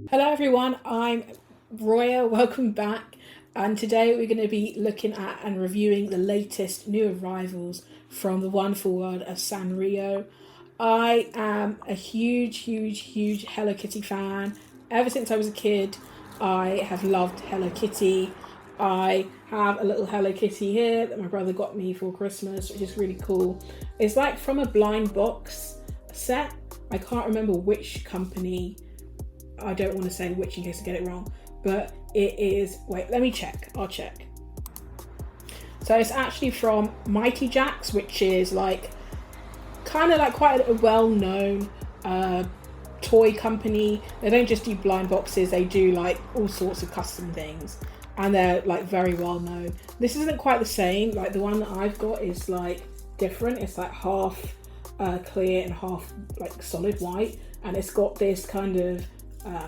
Hello everyone, I'm Roya, welcome back, and today we're going to be looking at and reviewing the latest new arrivals from the wonderful world of Sanrio. I am a huge Hello Kitty fan. Ever since I was a kid, I have loved Hello Kitty. I have a little Hello Kitty here that my brother got me for Christmas, which is really cool. It's like from a blind box set. I can't remember which company. I don't want to say which in case I get it wrong, but it is, wait, let me check, I'll check. So it's actually from Mighty Jaxx, which is like, kind of like quite a well-known toy company. They don't just do blind boxes, they do like all sorts of custom things, and they're like very well known. This isn't quite the same, like the one that I've got is like different. It's like half clear and half like solid white, and it's got this kind of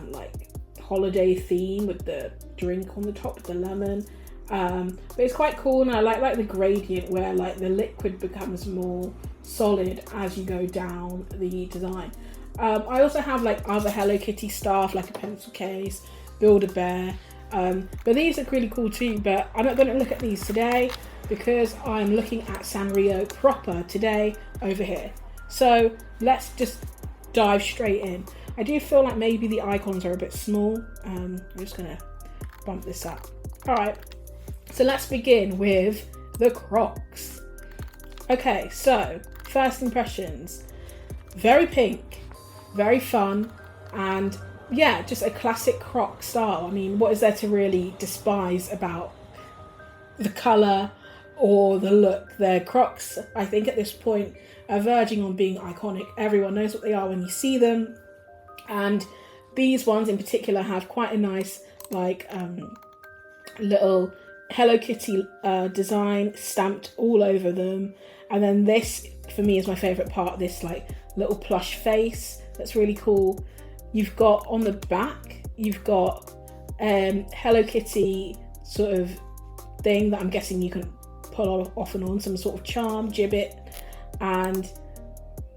like holiday theme with the drink on the top with the lemon, but it's quite cool, and I like the gradient where like the liquid becomes more solid as you go down the design. I also have like other Hello Kitty stuff like a pencil case, Build-A-Bear, but these are really cool too, but I'm not going to look at these today because I'm looking at Sanrio proper today over here. So let's just dive straight in. I do feel like maybe the icons are a bit small. I'm just gonna bump this up. All right, so let's begin with the Crocs. Okay, so first impressions, very pink, very fun, and yeah, just a classic Croc style. I mean, what is there to really despise about the color or the look? Their Crocs, I think at this point, are verging on being iconic. Everyone knows what they are when you see them. And these ones in particular have quite a nice like little Hello Kitty design stamped all over them. And then this for me is my favourite part, this like little plush face that's really cool. You've got on the back, you've got Hello Kitty sort of thing that I'm guessing you can pull off and on, some sort of charm, gibbet, and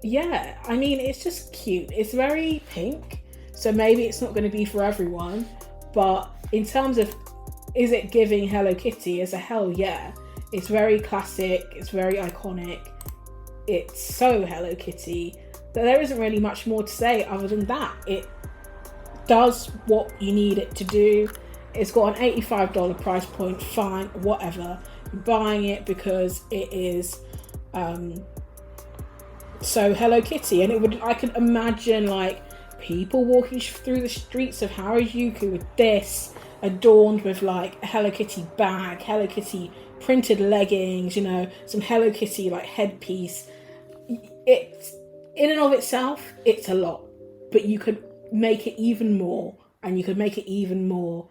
yeah, I mean, it's just cute. It's very pink, so maybe it's not going to be for everyone, but in terms of is it giving Hello Kitty, as a hell yeah. It's very classic, it's very iconic, it's so Hello Kitty that there isn't really much more to say other than that. It does what you need it to do. It's got an $85 price point, fine, whatever. I'm buying it because it is so Hello Kitty, and I could imagine like people walking through the streets of Harajuku with this adorned with like a Hello Kitty bag, Hello Kitty printed leggings, you know, some Hello Kitty like headpiece. It's in and of itself, it's a lot, but you could make it even more, and you could make it even more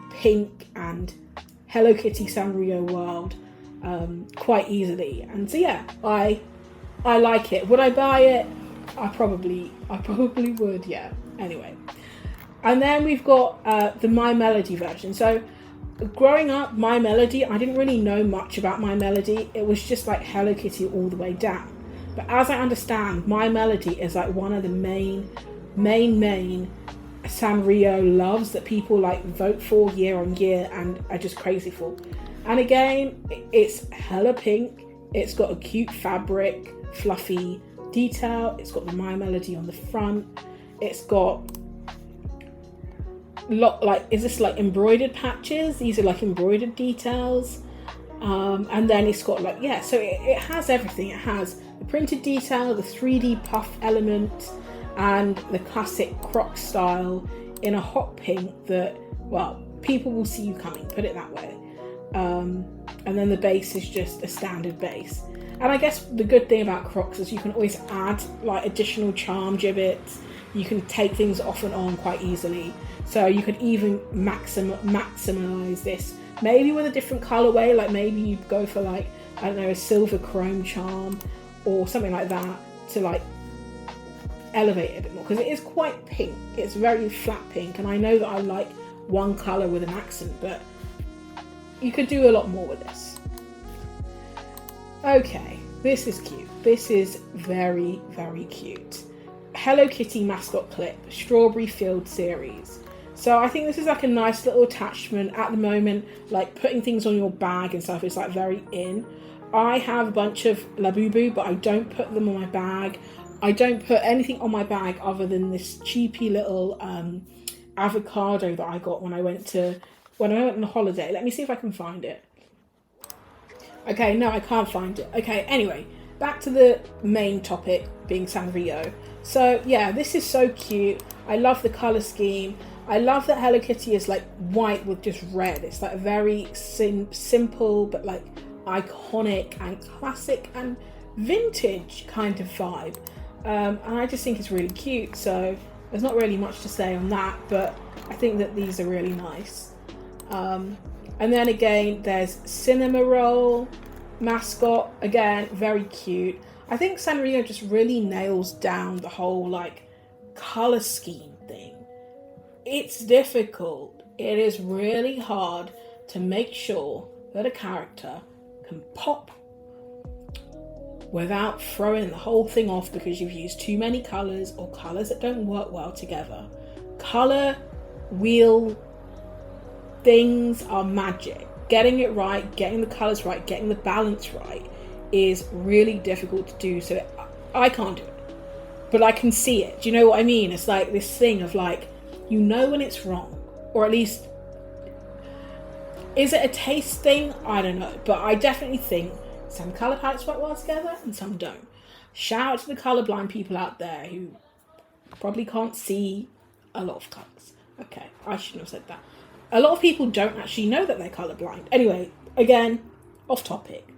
pink and Hello Kitty Sanrio world quite easily. And so yeah, I like it. Would I buy it? I probably would, yeah. Anyway. And then we've got the My Melody version. So growing up, My Melody, I didn't really know much about My Melody. It was just like Hello Kitty all the way down. But as I understand, My Melody is like one of the main Sanrio loves that people like vote for year on year and are just crazy for. And again, it's hella pink. It's got a cute fabric, fluffy detail. It's got the My Melody on the front. It's got is this like embroidered patches? These are like embroidered details. And then it's got like, yeah, so it has everything. It has the printed detail, the 3D puff element, and the classic Croc style in a hot pink that, well, people will see you coming, put it that way. And then the base is just a standard base. And I guess the good thing about Crocs is you can always add like additional charm gibbets. You can take things off and on quite easily. So you could even maximize this. Maybe with a different colorway, like maybe you go for like, I don't know, a silver chrome charm or something like that to like elevate it a bit more. Because it is quite pink. It's very flat pink. And I know that I like one color with an accent, but you could do a lot more with this. Okay, this is cute. This is very, very cute. Hello Kitty mascot clip, Strawberry Field series. So I think this is like a nice little attachment at the moment, like putting things on your bag and stuff is like very in. I have a bunch of Labubu, but I don't put them on my bag. I don't put anything on my bag other than this cheapy little avocado that I got when I went on a holiday. Let me see if I can find it. Okay, no, I can't find it. Okay, anyway, back to the main topic being Sanrio. So yeah, this is so cute. I love the color scheme. I love that Hello Kitty is like white with just red. It's like a very simple but like iconic and classic and vintage kind of vibe. And I just think it's really cute. So there's not really much to say on that, but I think that these are really nice. And then again, there's Cinema Roll mascot. Again, very cute. I think Sanrio just really nails down the whole like color scheme thing. It's difficult. It is really hard to make sure that a character can pop without throwing the whole thing off because you've used too many colors or colors that don't work well together. Color wheel things are magic. Getting it right, getting the colors right, getting the balance right is really difficult to do. So I can't do it, but I can see it. Do you know what I mean? It's like this thing of like, you know when it's wrong, or at least, is it a taste thing? I don't know, but I definitely think some color palettes work well together and some don't. Shout out to the colorblind people out there who probably can't see a lot of colors. Okay, I shouldn't have said that. A lot of people don't actually know that they're colorblind. Anyway, again, off topic.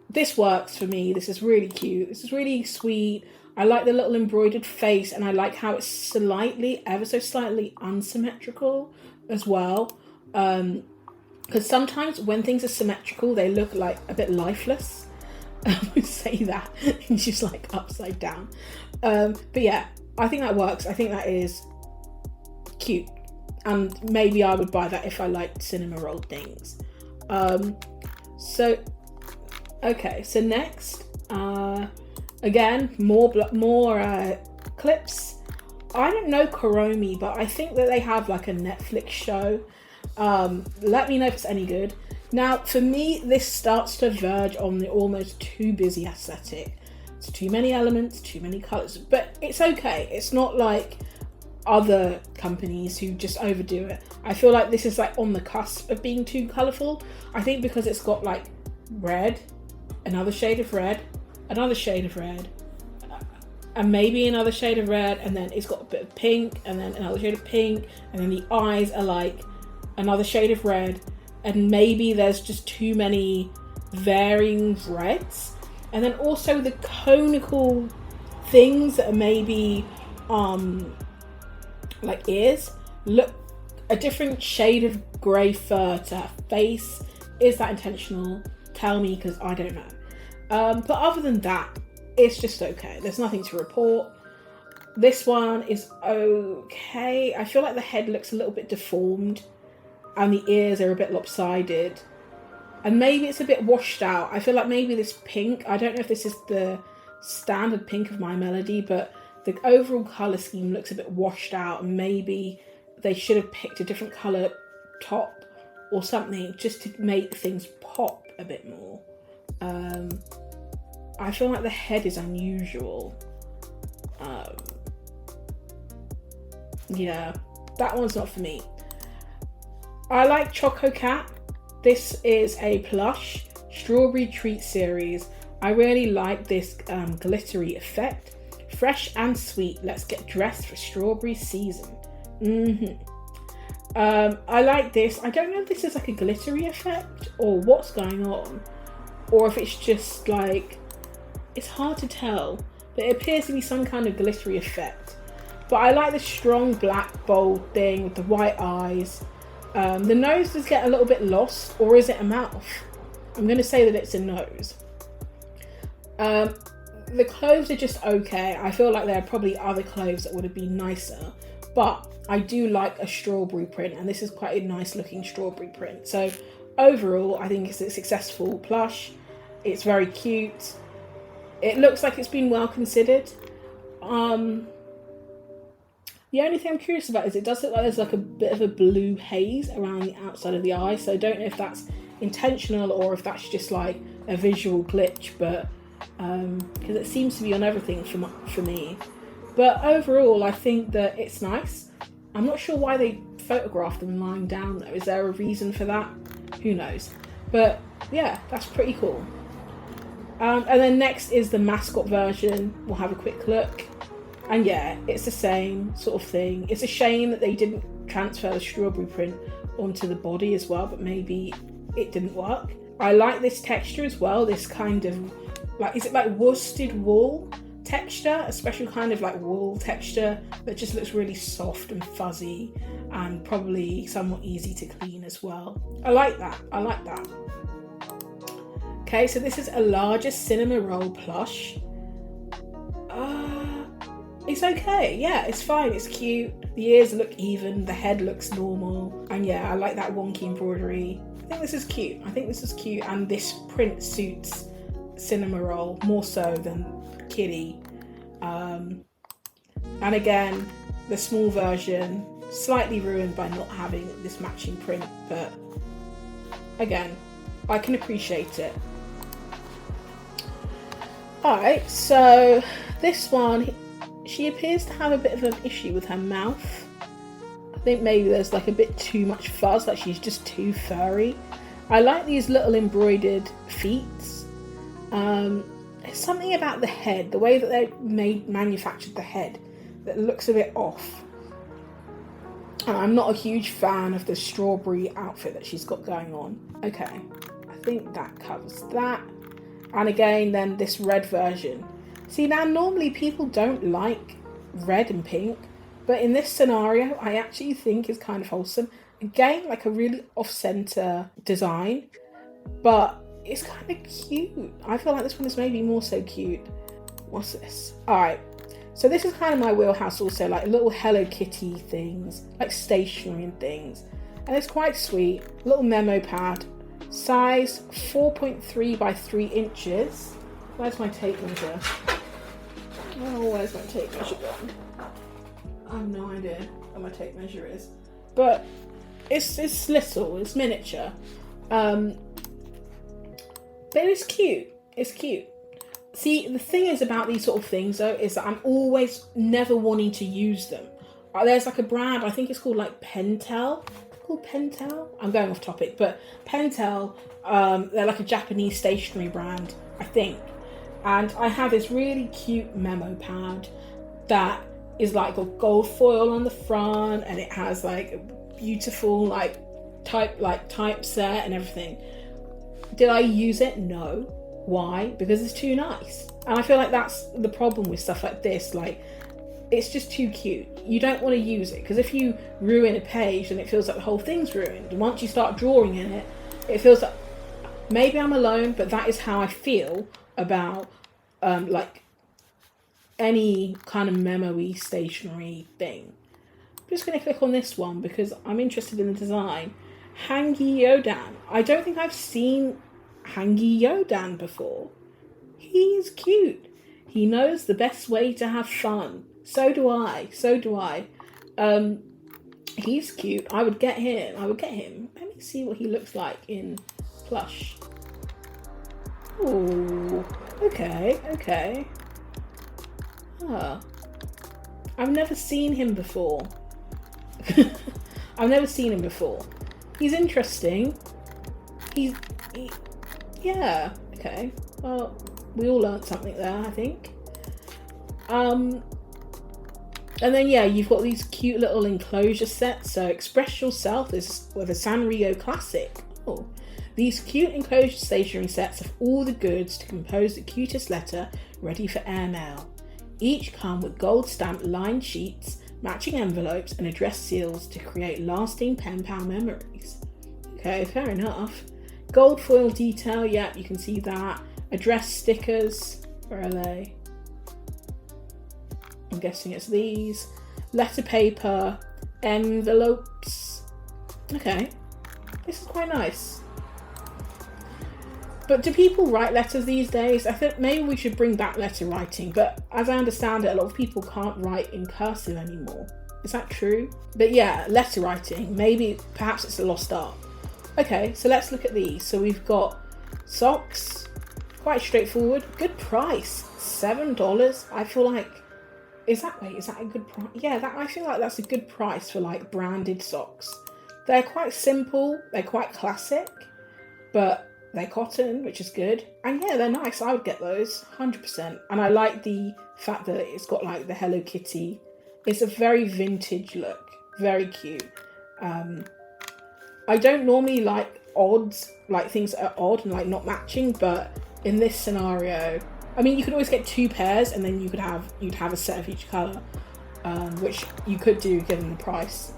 This works for me. This is really cute. This is really sweet. I like the little embroidered face, and I like how it's slightly, ever so slightly unsymmetrical as well. Because sometimes when things are symmetrical, they look like a bit lifeless. I would say that. It's just like upside down. But yeah, I think that works. I think that is cute. And maybe I would buy that if I liked cinema roll things. So next, again, more clips. I don't know Kuromi, but I think that they have like a Netflix show. Let me know if it's any good. Now, for me, this starts to verge on the almost too busy aesthetic. It's too many elements, too many colors, but it's okay. It's not like other companies who just overdo it. I feel like this is like on the cusp of being too colorful. I think because it's got like red, another shade of red, another shade of red, and maybe another shade of red, and then it's got a bit of pink, and then another shade of pink, and then the eyes are like another shade of red, and maybe there's just too many varying reds, and then also the conical things that are maybe like ears look a different shade of grey fur to her face. Is that intentional? Tell me, because I don't know. But other than that, it's just okay. There's nothing to report. This one is okay. I feel like the head looks a little bit deformed and the ears are a bit lopsided, and maybe it's a bit washed out. I feel like maybe this pink, I don't know if this is the standard pink of My Melody, but the overall colour scheme looks a bit washed out, and maybe they should have picked a different colour top or something just to make things pop a bit more. I feel like the head is unusual. Yeah, that one's not for me. I like Choco Cat. This is a plush strawberry treat series. I really like this glittery effect. Fresh and sweet, let's get dressed for strawberry season. I like this. I don't know if this is like a glittery effect or what's going on, or if it's just like, it's hard to tell, but it appears to be some kind of glittery effect. But I like the strong black bold thing with the white eyes. The nose does get a little bit lost, or is it a mouth? I'm going to say that it's a nose. The clothes are just okay. I feel like there are probably other clothes that would have been nicer, but I do like a strawberry print, and this is quite a nice looking strawberry print. So overall, I think it's a successful plush. It's very cute. It looks like it's been well considered. The only thing I'm curious about is it does look like there's like a bit of a blue haze around the outside of the eye, so I don't know if that's intentional or if that's just like a visual glitch, but because it seems to be on everything for me. But overall, I think that it's nice. I'm not sure why they photographed them lying down though. Is there a reason for that? Who knows? But yeah, that's pretty cool. And then next is the mascot version. We'll have a quick look. And yeah, it's the same sort of thing. It's a shame that they didn't transfer the strawberry print onto the body as well, but maybe it didn't work. I like this texture as well. This kind of like, is it like worsted wool texture? A special kind of like wool texture that just looks really soft and fuzzy and probably somewhat easy to clean as well. I like that. Okay, so this is a larger cinema roll plush. It's okay, yeah, it's fine, it's cute. The ears look even, the head looks normal. And yeah, I like that wonky embroidery. I think this is cute. And this print suits cinema roll more so than kitty. And again, the small version, slightly ruined by not having this matching print, but again, I can appreciate it. Alright, so this one, she appears to have a bit of an issue with her mouth. I think maybe there's like a bit too much fuzz, like she's just too furry. I like these little embroidered feet. There's something about the head, the way that they manufactured the head, that looks a bit off. And I'm not a huge fan of the strawberry outfit that she's got going on. Okay, I think that covers that. And again, then this red version. See, now normally people don't like red and pink, but in this scenario, I actually think is kind of wholesome. Again, like a really off-center design, but it's kind of cute. I feel like this one is maybe more so cute. What's this? All right, so this is kind of my wheelhouse also, like little Hello Kitty things, like stationery and things. And it's quite sweet. Little memo pad, size 4.3 by 3 inches. Where's my tape measure? Oh, where's my tape measure gone? I have no idea where my tape measure is. But it's little, it's miniature. But it's cute. It's cute. See, the thing is about these sort of things though, is that I'm always never wanting to use them. There's like a brand, I think it's called like Pentel. Called Pentel? I'm going off topic, but Pentel, they're like a Japanese stationery brand, I think. And I have this really cute memo pad that is like got gold foil on the front, and it has like a beautiful typeset and everything. Did I use it? No. Why? Because it's too nice. And I feel like that's the problem with stuff like this. Like, it's just too cute. You don't want to use it, because if you ruin a page, then it feels like the whole thing's ruined. And once you start drawing in it, it feels like, maybe I'm alone, but that is how I feel about like any kind of memo-y stationery thing. I'm just going to click on this one because I'm interested in the design. Hangi Yodan. I don't think I've seen Hangi Yodan before. He's cute. He knows the best way to have fun. So do I. He's cute. I would get him. Let me see what he looks like in Plush. Oh, okay. I've never seen him before. He's interesting. Yeah, okay. Well, we all learned something there, I think. And then, yeah, you've got these cute little enclosure sets. So, Express Yourself is with a Sanrio classic. Oh. These cute enclosure stationery sets have all the goods to compose the cutest letter ready for airmail. Each come with gold stamped lined sheets, matching envelopes and address seals to create lasting pen pal memories. Okay, fair enough. Gold foil detail, yeah, you can see that. Address stickers, where are they? I'm guessing it's these. Letter paper, envelopes. Okay, this is quite nice. But do people write letters these days? I think maybe we should bring back letter writing, but as I understand it, a lot of people can't write in cursive anymore. Is that true? But yeah, letter writing. Maybe, perhaps it's a lost art. Okay, so let's look at these. So we've got socks. Quite straightforward. Good price. $7. I feel like... Is that a good price? Yeah, I feel like that's a good price for like branded socks. They're quite simple. They're quite classic. But they're cotton, which is good. And yeah, they're nice. I would get those. 100%. And I like the fact that it's got like the Hello Kitty. It's a very vintage look. Very cute. I don't normally like odds, like things that are odd and like not matching, but in this scenario, I mean, you could always get 2 pairs and then you'd have a set of each colour, which you could do given the price.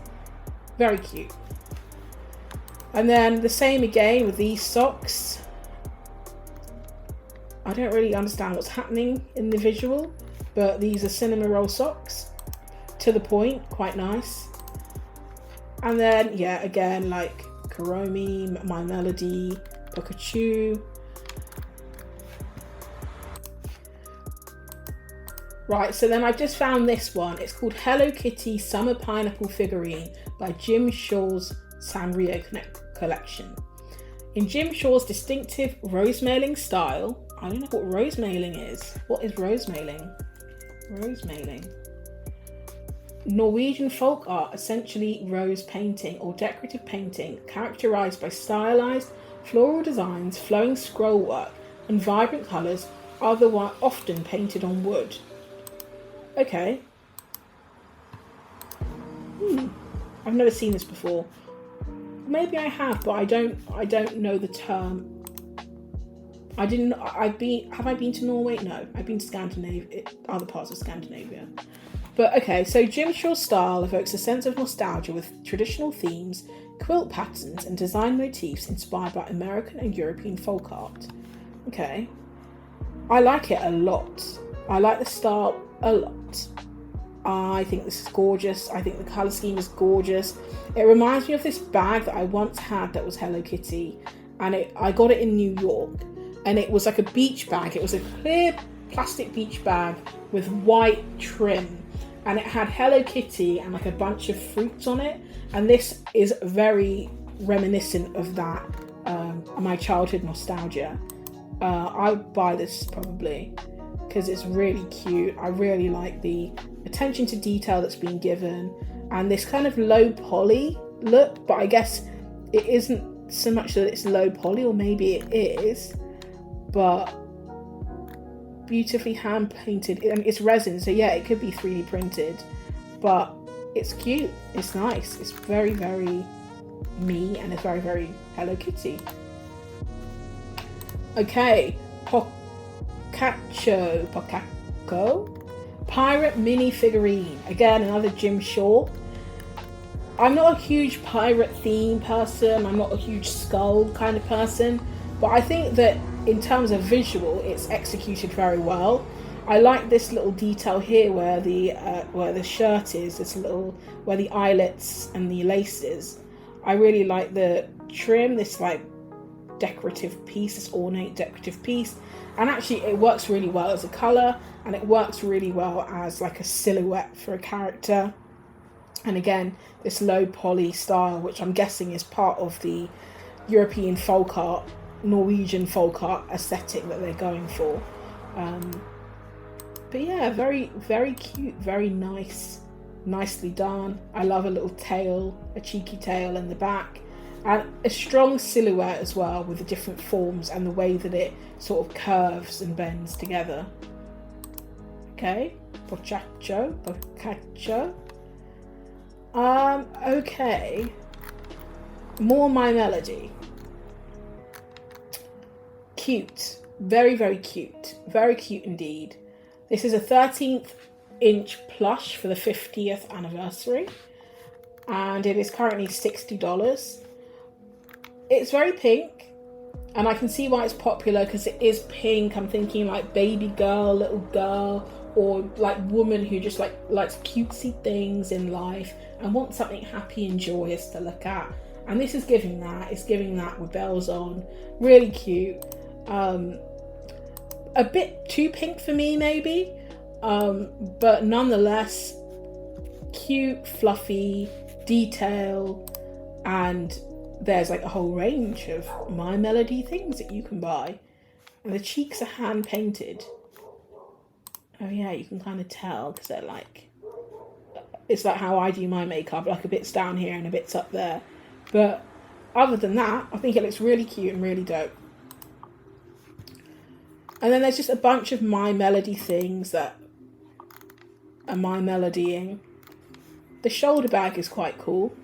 Very cute. And then the same again with these socks. I don't really understand what's happening in the visual, but these are cinema roll socks. To the point, quite nice. And then, yeah, again, like Kuromi, My Melody, Pikachu. Right, so then I've just found this one. It's called Hello Kitty Summer Pineapple Figurine by Jim Shaw's Sanrio collection. In Jim Shaw's distinctive rose mailing style, I don't know what rose mailing is. What is rose mailing? Rose mailing. Norwegian folk art, essentially rose painting or decorative painting, characterized by stylized floral designs, flowing scroll work, and vibrant colours, often painted on wood. Okay. I've never seen this before. Maybe I have, but I don't know the term. Have I been to Norway? No, I've been to Scandinavia, other parts of Scandinavia. But okay, so Jim Shaw's style evokes a sense of nostalgia with traditional themes, quilt patterns, and design motifs inspired by American and European folk art. Okay. I like it a lot. I like the style a lot. I think this is gorgeous. I think the colour scheme is gorgeous. It reminds me of this bag that I once had that was Hello Kitty, and I got it in New York, and it was like a beach bag. It was a clear plastic beach bag with white trim, and it had Hello Kitty and like a bunch of fruits on it, and this is very reminiscent of that, my childhood nostalgia. I would buy this probably because it's really cute. I really like the attention to detail that's been given and this kind of low poly look, but I guess it isn't so much that it's low poly, or maybe it is, but beautifully hand painted. And it's resin, so yeah, it could be 3D printed, but it's cute, it's nice, it's very, very me, and it's very, very Hello Kitty. Okay, Pocaccio Pirate Mini Figurine. Again, another Jim Shaw. I'm not a huge pirate theme person, I'm not a huge skull kind of person, but I think that in terms of visual, it's executed very well. I like this little detail here where the shirt is, this little, where the eyelets and the laces. I really like the trim, this like decorative piece, this ornate decorative piece, and actually it works really well as a colour, and it works really well as like a silhouette for a character. And again, this low poly style, which I'm guessing is part of the European folk art, Norwegian folk art aesthetic that they're going for. But yeah, very, very cute, very nice, nicely done. I love a little tail, a cheeky tail in the back, and a strong silhouette as well with the different forms and the way that it sort of curves and bends together. Okay, Pocaccio. Okay, more My Melody. Cute, very, very cute, very cute indeed. This is a 13-inch plush for the 50th anniversary, and it is currently $60. It's very pink, and I can see why it's popular because it is pink. I'm thinking like baby girl, little girl, or like woman who just like likes cutesy things in life and wants something happy and joyous to look at. And this is giving that. It's giving that with bells on. Really cute. A bit too pink for me maybe, but nonetheless cute, fluffy detail, and there's like a whole range of My Melody things that you can buy. And the cheeks are hand painted. Oh yeah, you can kind of tell because they're like, it's like how I do my makeup, like a bit's down here and a bit's up there. But other than that, I think it looks really cute and really dope. And then there's just a bunch of My Melody things that are My Melodying. The shoulder bag is quite cool.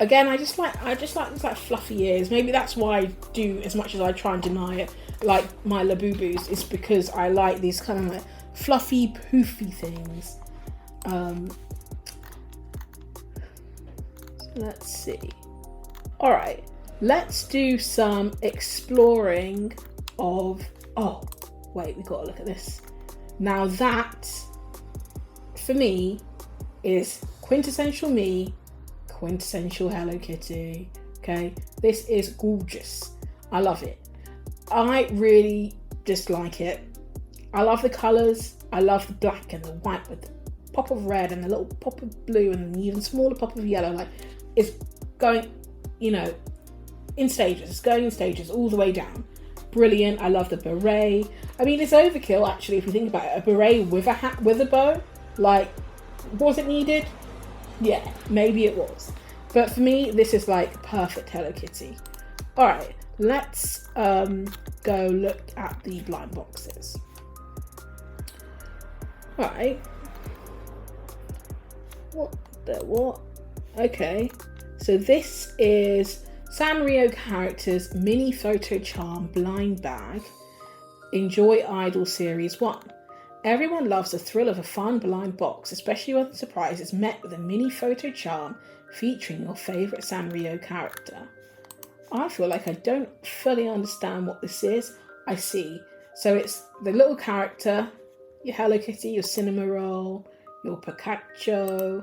Again, I just like these like fluffy ears. Maybe that's why I do, as much as I try and deny it, like my Labubus, is because I like these kind of like fluffy, poofy things. So let's see. All right, let's do some exploring of. Oh, wait, we got to look at this. Now that, for me, is quintessential me. Quintessential Hello Kitty. Okay, this is gorgeous. I love it. I really just like it. I love the colours. I love the black and the white with the pop of red and a little pop of blue and an even smaller pop of yellow. Like, it's going, you know, in stages. It's going in stages all the way down. Brilliant. I love the beret. I mean, it's overkill actually if you think about it. A beret with a hat with a bow. Like, was it needed? Yeah, maybe it was. But for me, this is like perfect Hello Kitty. All right, let's go look at the blind boxes. All right. What? Okay, so this is Sanrio Characters Mini Photo Charm Blind Bag. Enjoy Idol Series 1. Everyone loves the thrill of a fun blind box, especially when the surprise is met with a mini photo charm featuring your favourite Sanrio character. I feel like I don't fully understand what this is. I see. So it's the little character, your Hello Kitty, your Cinnamoroll, your Pachaco,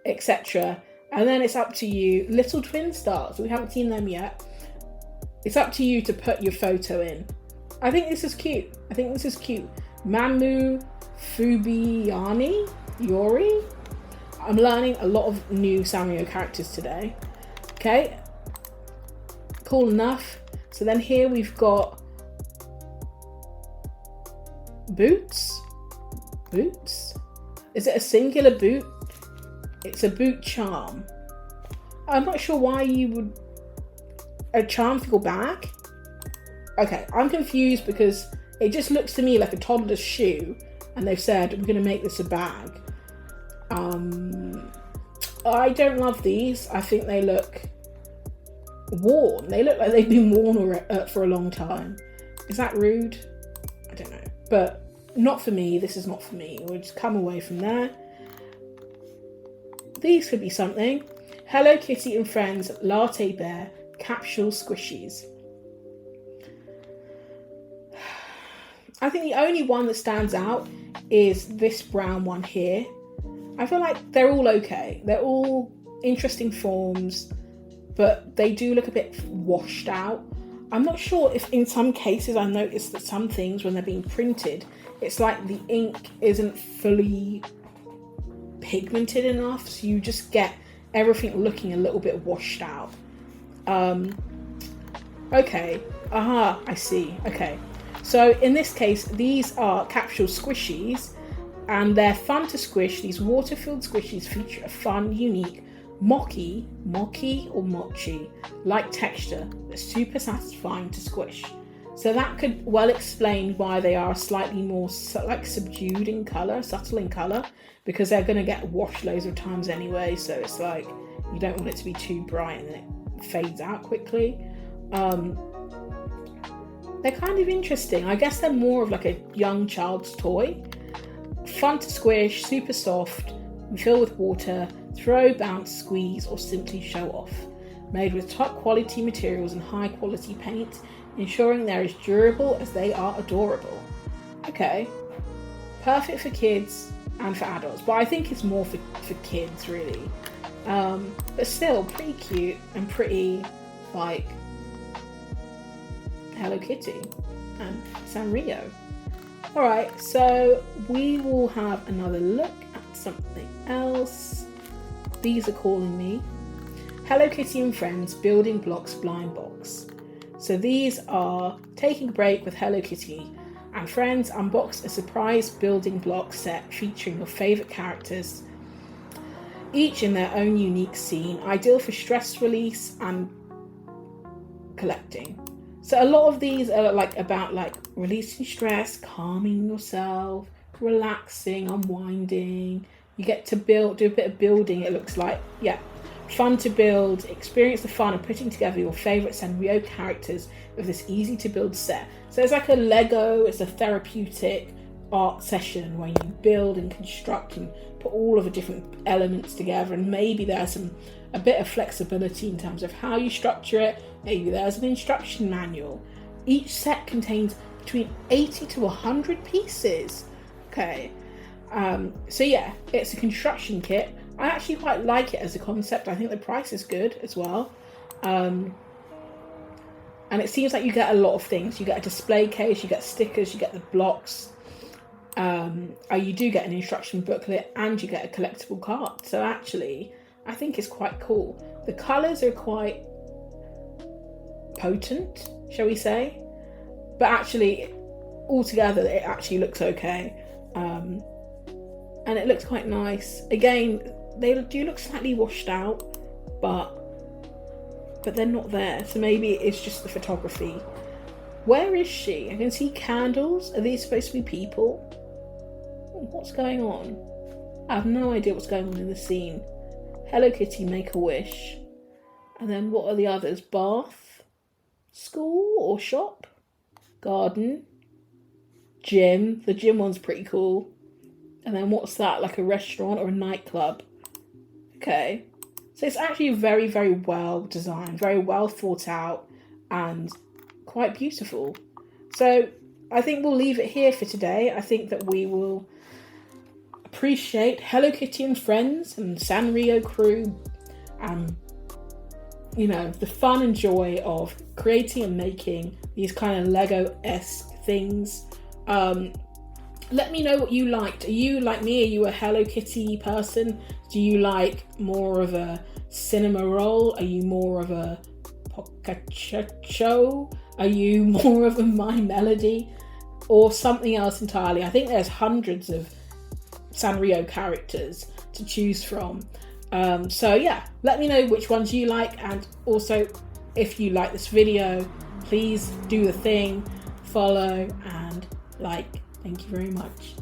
etc. And then it's up to you, little twin stars. We haven't seen them yet. It's up to you to put your photo in. I think this is cute. Mamu Fubiani Yori. I'm learning a lot of new Sanrio characters today. Okay, cool enough. So then here we've got boots. Is it a singular boot? It's a boot charm. I'm not sure why you would a charm for your bag. Okay, I'm confused because it just looks to me like a toddler's shoe, and they've said we're going to make this a bag. I don't love these. I think they look worn. They look like they've been worn for a long time. Is that rude? I don't know, but not for me. This is not for me. We'll just come away from there. These could be something. Hello Kitty and Friends Latte Bear Capsule Squishies. I think the only one that stands out is this brown one here. I feel like they're all okay. They're all interesting forms, but they do look a bit washed out. I'm not sure if in some cases I noticed that some things when they're being printed, it's like the ink isn't fully pigmented enough, so you just get everything looking a little bit washed out. Okay. Aha, I see. Okay. So in this case, these are capsule squishies, and they're fun to squish. These water-filled squishies feature a fun, unique, mochi like texture that's super satisfying to squish. So that could well explain why they are slightly more like subdued in colour, subtle in colour, because they're going to get washed loads of times anyway. So it's like you don't want it to be too bright and then it fades out quickly. They're kind of interesting. I guess they're more of like a young child's toy. Fun to squish, super soft, fill with water, throw, bounce, squeeze, or simply show off. Made with top quality materials and high quality paint, ensuring they're as durable as they are adorable. Okay, perfect for kids and for adults, but I think it's more for kids really. But still pretty cute and pretty like Hello Kitty and Sanrio. Alright, so we will have another look at something else. These are calling me. Hello Kitty and Friends Building Blocks Blind Box. So these are taking a break with Hello Kitty and Friends unbox a surprise building block set featuring your favourite characters, each in their own unique scene, ideal for stress release and collecting. So a lot of these are about releasing stress, calming yourself, relaxing, unwinding. You get to do a bit of building, it looks like. Yeah, fun to build, experience the fun of putting together your favourite Sanrio characters with this easy to build set. So it's like a Lego, it's a therapeutic art session where you build and construct and put all of the different elements together, and maybe there's a bit of flexibility in terms of how you structure it. Maybe there's an instruction manual. Each set contains between 80 to 100 pieces. Okay, so yeah, it's a construction kit. I actually quite like it as a concept. I think the price is good as well. And it seems like you get a lot of things. You get a display case, you get stickers, you get the blocks. You do get an instruction booklet and you get a collectible card. So actually, I think it's quite cool. The colours are quite potent, shall we say. But actually, altogether, it actually looks okay. And it looks quite nice. Again, they do look slightly washed out, but they're not there. So maybe it's just the photography. Where is she? I can see candles. Are these supposed to be people? What's going on? I have no idea what's going on in the scene. Hello Kitty, make a wish. And then what are the others? Bath? School or shop? Garden? Gym. The gym one's pretty cool. And then what's that? Like a restaurant or a nightclub? Okay. So it's actually very, very well designed, very well thought out, and quite beautiful. So I think we'll leave it here for today. I think that we will appreciate Hello Kitty and Friends and Sanrio crew and, the fun and joy of creating and making these kind of Lego-esque things. Let me know what you liked. Are you like me? Are you a Hello Kitty person? Do you like more of a cinema roll? Are you more of a Pocaccio? Are you more of a My Melody? Or something else entirely? I think there's hundreds of Sanrio characters to choose from. So yeah, let me know which ones you like, and also if you like this video, please do the thing, follow and like. Thank you very much.